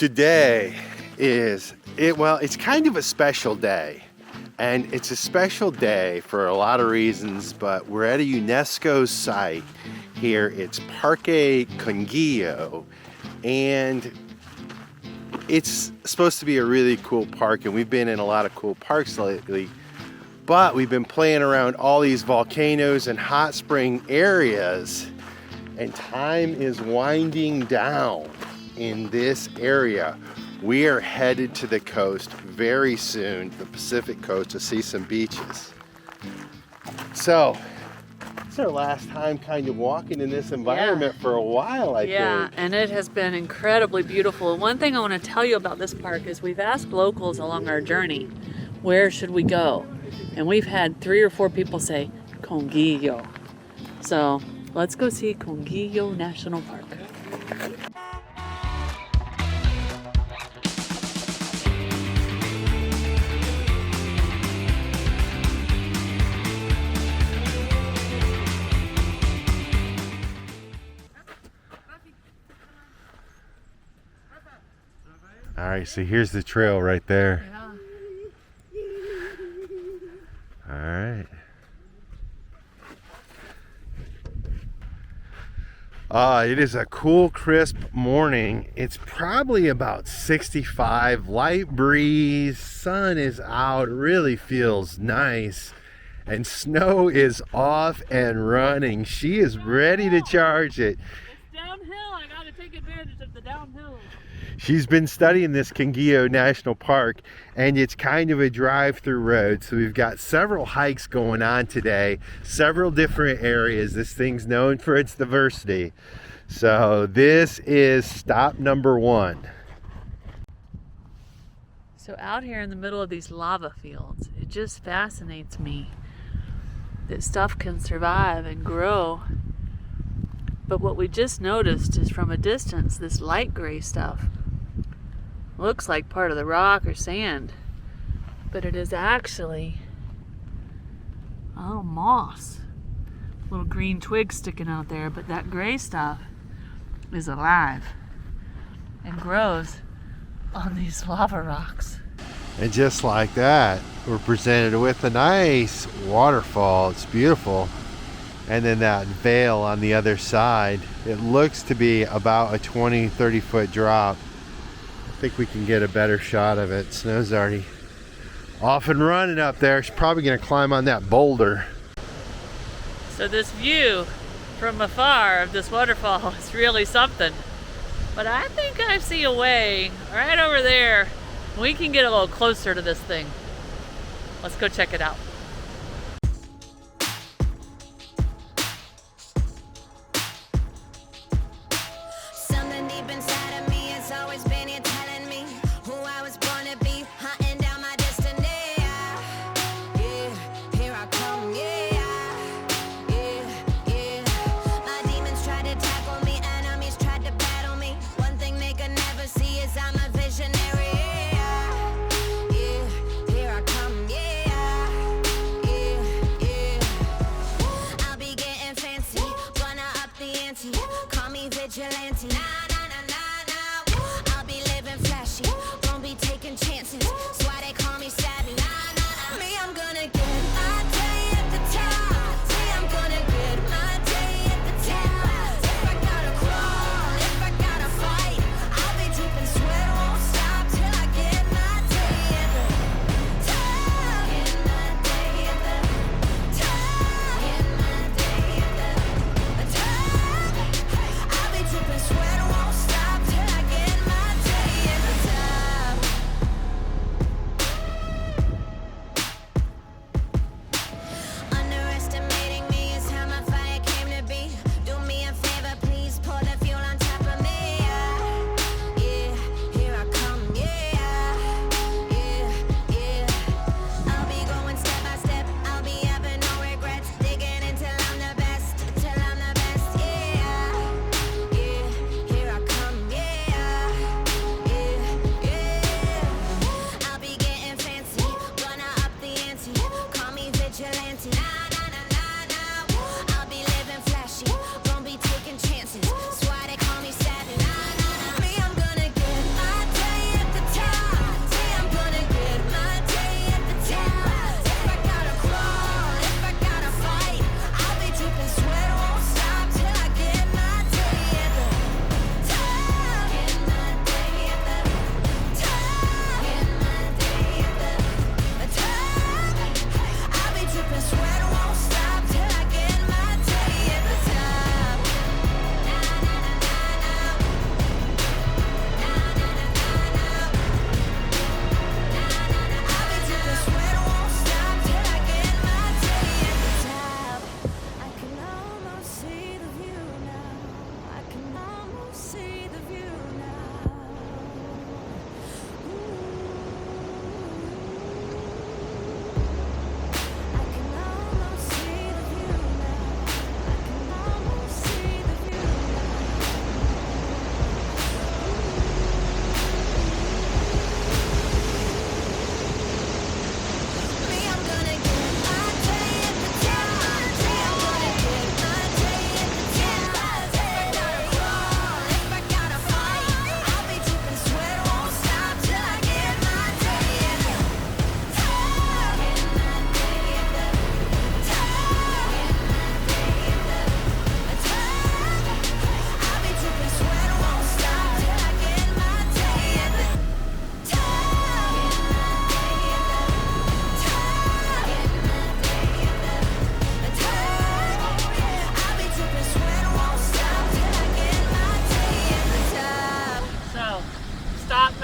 Today it's kind of a special day. And it's a special day for a lot of reasons, but we're at a UNESCO site here. It's Parque Conguillio, and it's supposed to be a really cool park, and we've been in a lot of cool parks lately, but we've been playing around all these volcanoes and hot spring areas, and time is winding down in this area. We are headed to the coast very soon, the Pacific coast, to see some beaches. So, it's our last time kind of walking in this environment for a while, I think. Yeah, and it has been incredibly beautiful. One thing I want to tell you about this park is we've asked locals along our journey, where should we go? And we've had 3 or 4 people say, Conguillo. So, let's go see Conguillio National Park. All right, so here's the trail right there. Yeah. All right. It is a cool, crisp morning. It's probably about 65, light breeze, sun is out, really feels nice, and snow is off and running. She is ready to charge it. It's downhill. I got to take advantage of the downhill. She's been studying this Conguillio National Park, and it's kind of a drive-through road. So we've got several hikes going on today, several different areas. This thing's known for its diversity. So this is stop number 1. So out here in the middle of these lava fields, it just fascinates me that stuff can survive and grow. But what we just noticed is from a distance, this light gray stuff looks like part of the rock or sand, but it is actually a little moss, little green twigs sticking out there, but that gray stuff is alive and grows on these lava rocks. And just like that, we're presented with a nice waterfall. It's beautiful. And then that veil on the other side, it looks to be about a 20-30 foot drop. I think we can get a better shot of it. Snow's already off and running up there. She's probably going to climb on that boulder. So this view from afar of this waterfall is really something. But I think I see a way right over there. We can get a little closer to this thing. Let's go check it out.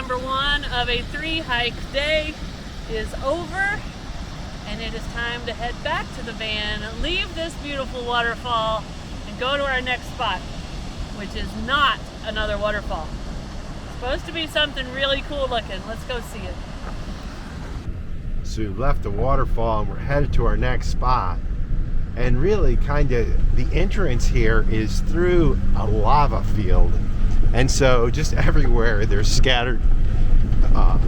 number 1 of a 3-hike day is over, and it is time to head back to the van, leave this beautiful waterfall, and go to our next spot, which is not another waterfall. It's supposed to be something really cool looking. Let's go see it. So we've left the waterfall and we're headed to our next spot. And really kind of the entrance here is through a lava field. And so just everywhere there's scattered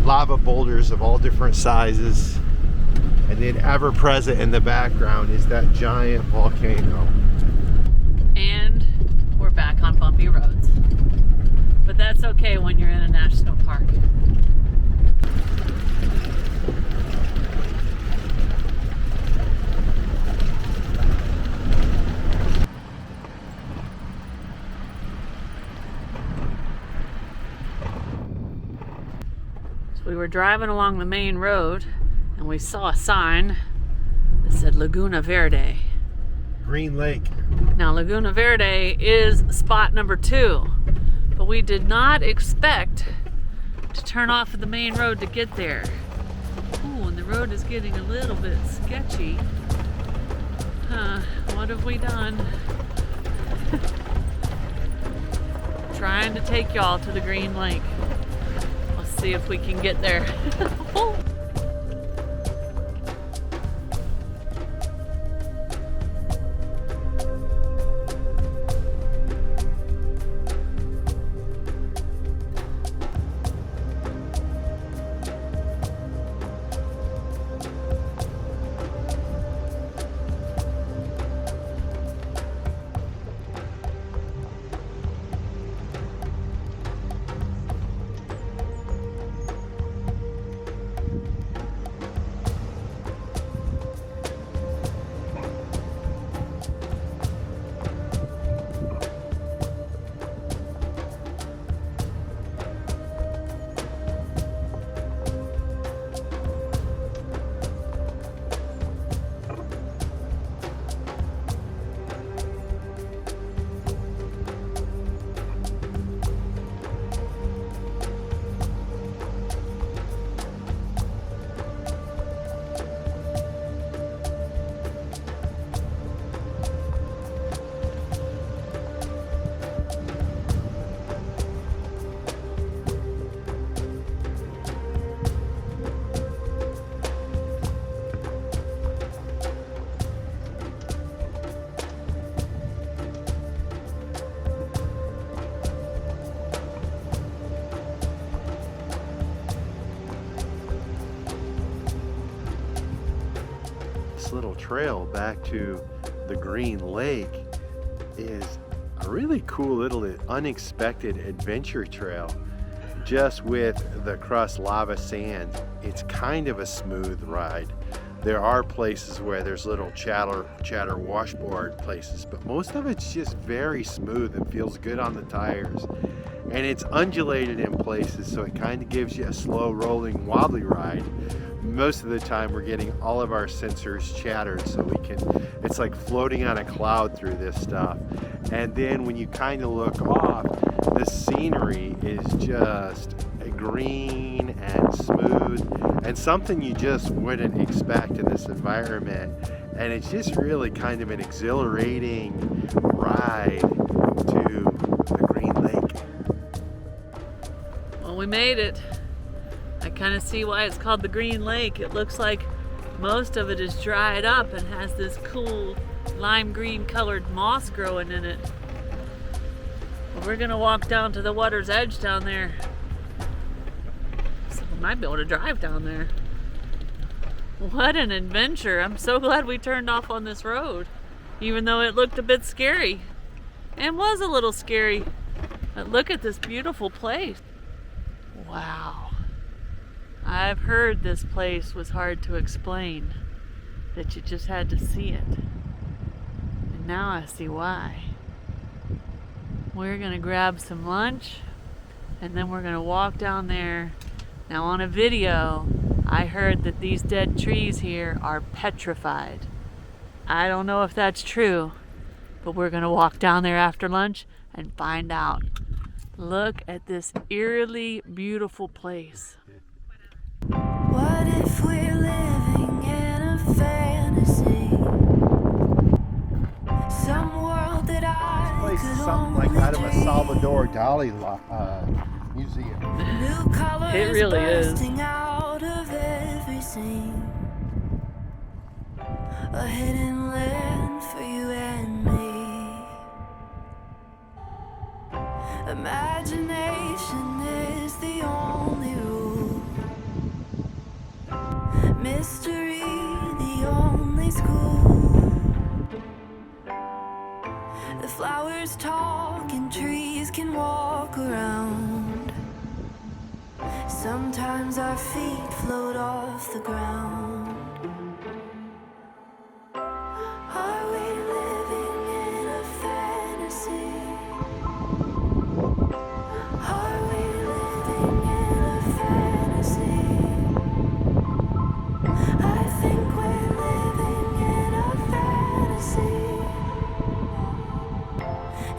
lava boulders of all different sizes. And then ever present in the background is that giant volcano. And we're back on bumpy roads. But that's okay when you're in a national park. We were driving along the main road and we saw a sign that said Laguna Verde. Green Lake. Now Laguna Verde is spot number 2, but we did not expect to turn off of the main road to get there. Ooh, and the road is getting a little bit sketchy. What have we done? Trying to take y'all to the Green Lake. See if we can get there. Little trail back to the Green Lake is a really cool little unexpected adventure trail, just with the crust lava sand. It's kind of a smooth ride. There are places where there's little chatter washboard places, but most of it's just very smooth and feels good on the tires. And it's undulated in places, so it kind of gives you a slow rolling wobbly ride. Most of the time we're getting all of our sensors chattered, so it's like floating on a cloud through this stuff. And then when you kind of look off, the scenery is just green and smooth and something you just wouldn't expect in this environment. And it's just really kind of an exhilarating ride to the Green Lake. Well, we made it. I kind of see why it's called the Green Lake. It looks like most of it is dried up and has this cool lime green colored moss growing in it. But we're gonna walk down to the water's edge down there. So we might be able to drive down there. What an adventure. I'm so glad we turned off on this road, even though it looked a bit scary. And was a little scary. But look at this beautiful place. Wow. I've heard this place was hard to explain, that you just had to see it. And now I see why. We're gonna grab some lunch and then we're gonna walk down there. Now on a video, I heard that these dead trees here are petrified. I don't know if that's true, but we're gonna walk down there after lunch and find out. Look at this eerily beautiful place. What if we're living in a fantasy? Some world that I Place could is something only like out of a dream. Salvador Dali museum. New colors It really is. bursting out of every seam. A hidden land for you and me. Imagination is the only rule. Mystery the only school. The flowers talk and trees can walk around. Sometimes our feet float off the ground. Are we living in a fantasy? Are we living in a fantasy? I think we're living in a fantasy.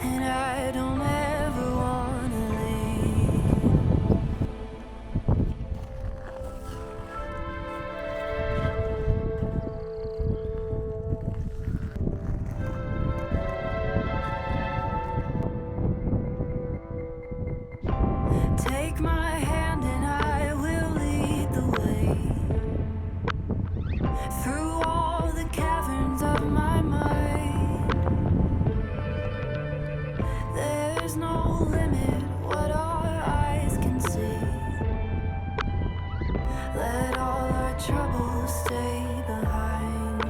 And I don't ever wanna leave. Take my hand and I will lead the way through all the caverns of my mind. There's no limit what our eyes can see. Let all our troubles stay behind.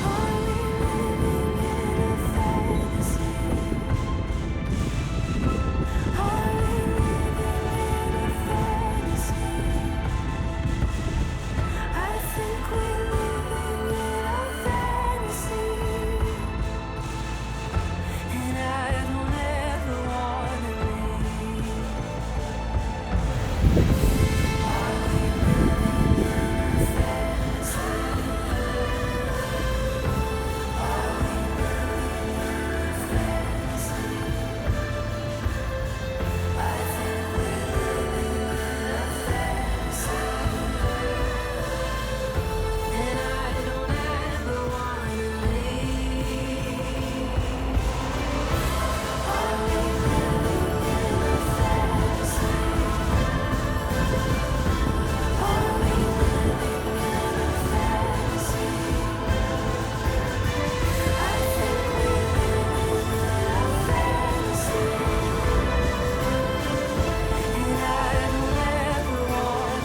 Are we living in a fantasy? Are we living in a fantasy? I think we're living in a fantasy. And I don't ever wanna leave. Are we living in a fantasy? Are we living in a fantasy? I think we're living in a fantasy. And I don't ever wanna leave. Are we living in a fantasy? Are we living in a fantasy? I think we're living in a fantasy. And I don't ever wanna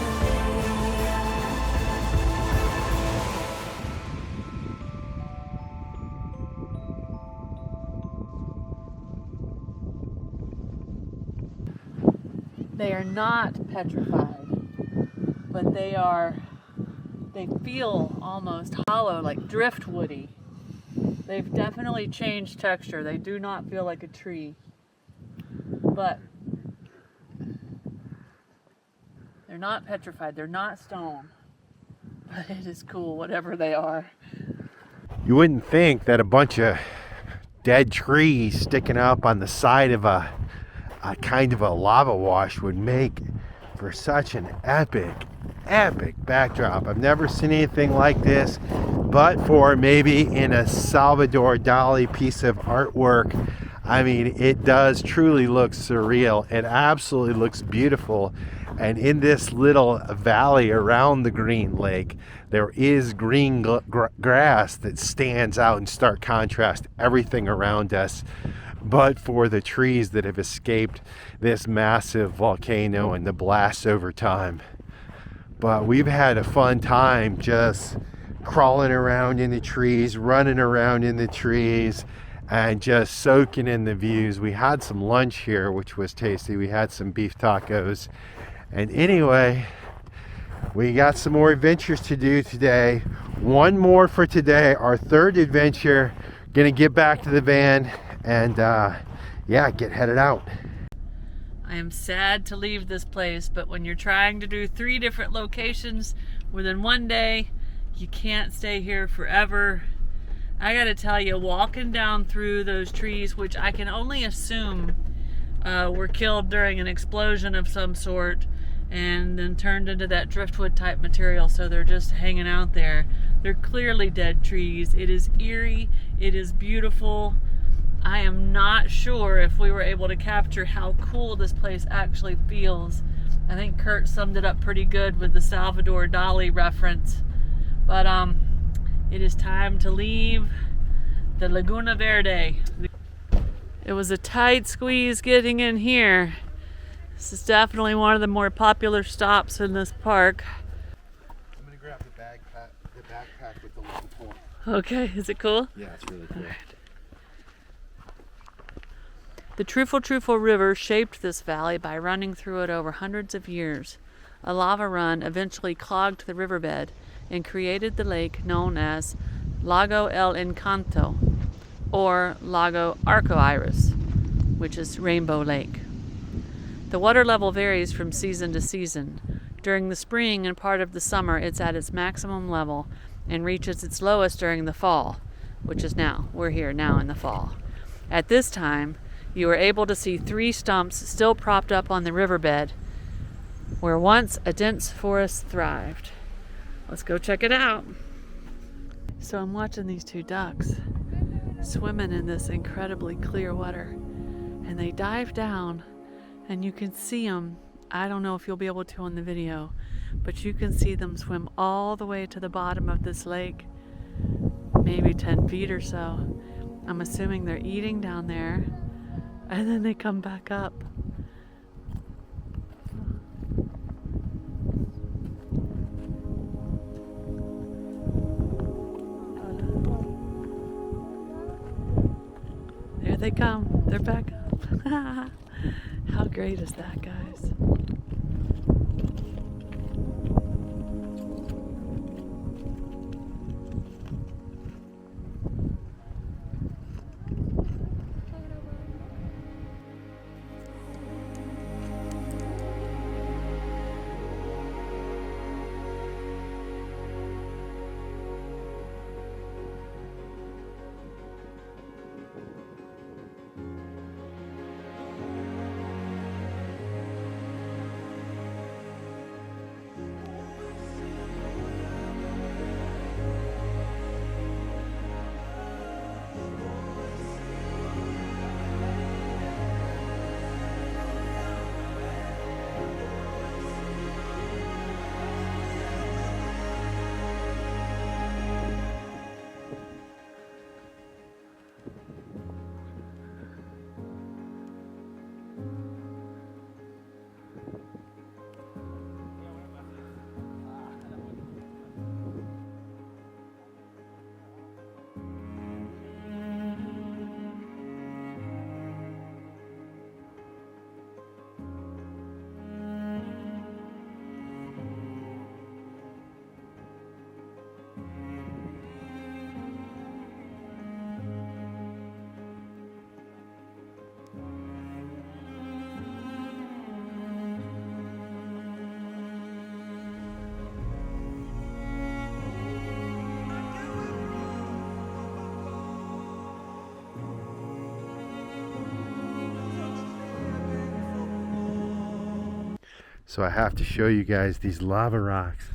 They are not petrified, but they feel almost hollow, like driftwoody. They've definitely changed texture. They do not feel like a tree, but they're not petrified. They're not stone, but it is cool, whatever they are. You wouldn't think that a bunch of dead trees sticking up on the side of a kind of a lava wash would make for such an epic backdrop. I've never seen anything like this, but for maybe in a Salvador Dali piece of artwork. I mean, it does truly look surreal. It absolutely looks beautiful. And in this little valley around the green lake, there is green grass that stands out in stark contrast to everything around us, but for the trees that have escaped this massive volcano and the blasts over time. But we've had a fun time just crawling around in the trees, running around in the trees, and just soaking in the views. We had some lunch here, which was tasty. We had some beef tacos. And anyway, we got some more adventures to do today. One more for today, our third adventure. Gonna get back to the van and get headed out. I am sad to leave this place, but when you're trying to do 3 different locations within one day, you can't stay here forever. I gotta tell you, walking down through those trees, which I can only assume were killed during an explosion of some sort and then turned into that driftwood type material, so they're just hanging out there. They're clearly dead trees. It is eerie, it is beautiful. I am not sure if we were able to capture how cool this place actually feels. I think Curt summed it up pretty good with the Salvador Dali reference. But it is time to leave the Laguna Verde. It was a tight squeeze getting in here. This is definitely one of the more popular stops in this park. I'm gonna grab the backpack with the long pole. Okay, is it cool? Yeah, it's really cool. The Trufel River shaped this valley by running through it over hundreds of years. A lava run eventually clogged the riverbed and created the lake known as Lago El Encanto, or Lago Arco Iris, which is Rainbow Lake. The water level varies from season to season. During the spring and part of the summer, it's at its maximum level and reaches its lowest during the fall, which is now. We're here now in the fall. At this time, you are able to see 3 stumps still propped up on the riverbed where once a dense forest thrived. Let's go check it out. So I'm watching these 2 ducks swimming in this incredibly clear water, and they dive down and you can see them. I don't know if you'll be able to on the video, but you can see them swim all the way to the bottom of this lake, maybe 10 feet or so. I'm assuming they're eating down there, and then they come back up. There they come. They're back up. How great is that, guys? So I have to show you guys these lava rocks,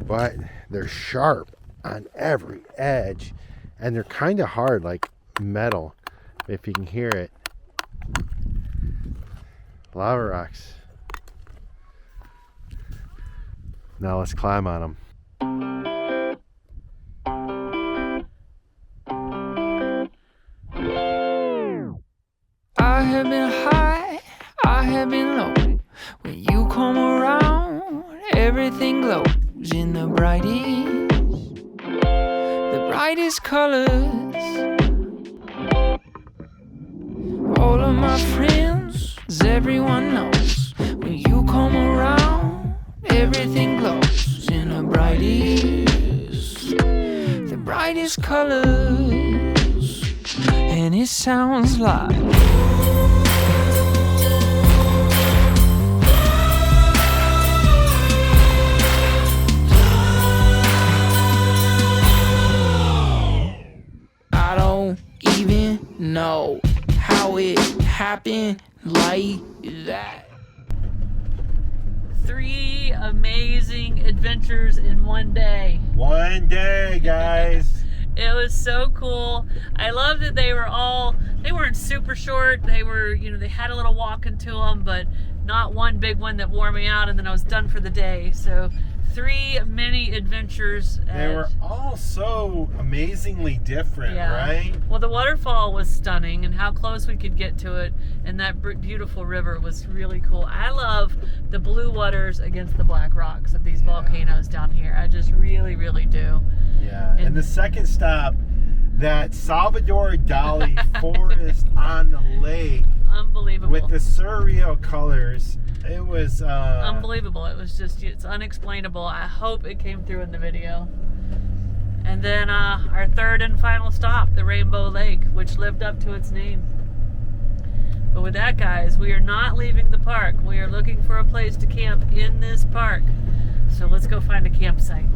but they're sharp on every edge and they're kind of hard, like metal, if you can hear it. Lava rocks. Now let's climb on them. I have been high, I have been low. When you come around, everything glows in the brightest colors. All of my friends, everyone knows. When you come around, everything glows in the brightest colors. And it sounds like happen like that. 3 amazing adventures in one day. One day, guys. It was so cool. I love that they weren't super short. They were, they had a little walking to them, but not one big one that wore me out, and then I was done for the day. So 3 mini adventures. They were all so amazingly different, right? Well, the waterfall was stunning, and how close we could get to it, and that beautiful river was really cool. I love the blue waters against the black rocks of these volcanoes down here. I just really, really do. Yeah, and the second stop, that Salvador Dali forest on the lake. Unbelievable. With the surreal colors. It was unbelievable. It was just, it's unexplainable. I hope it came through in the video. And then our third and final stop, the Rainbow Lake, which lived up to its name. But with that, guys, we are not leaving the park. We are looking for a place to camp in this park. So let's go find a campsite.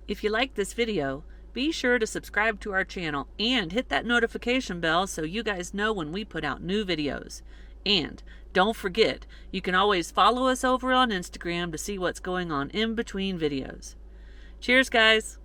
If you liked this video, be sure to subscribe to our channel and hit that notification bell so you guys know when we put out new videos. And don't forget, you can always follow us over on Instagram to see what's going on in between videos. Cheers, guys!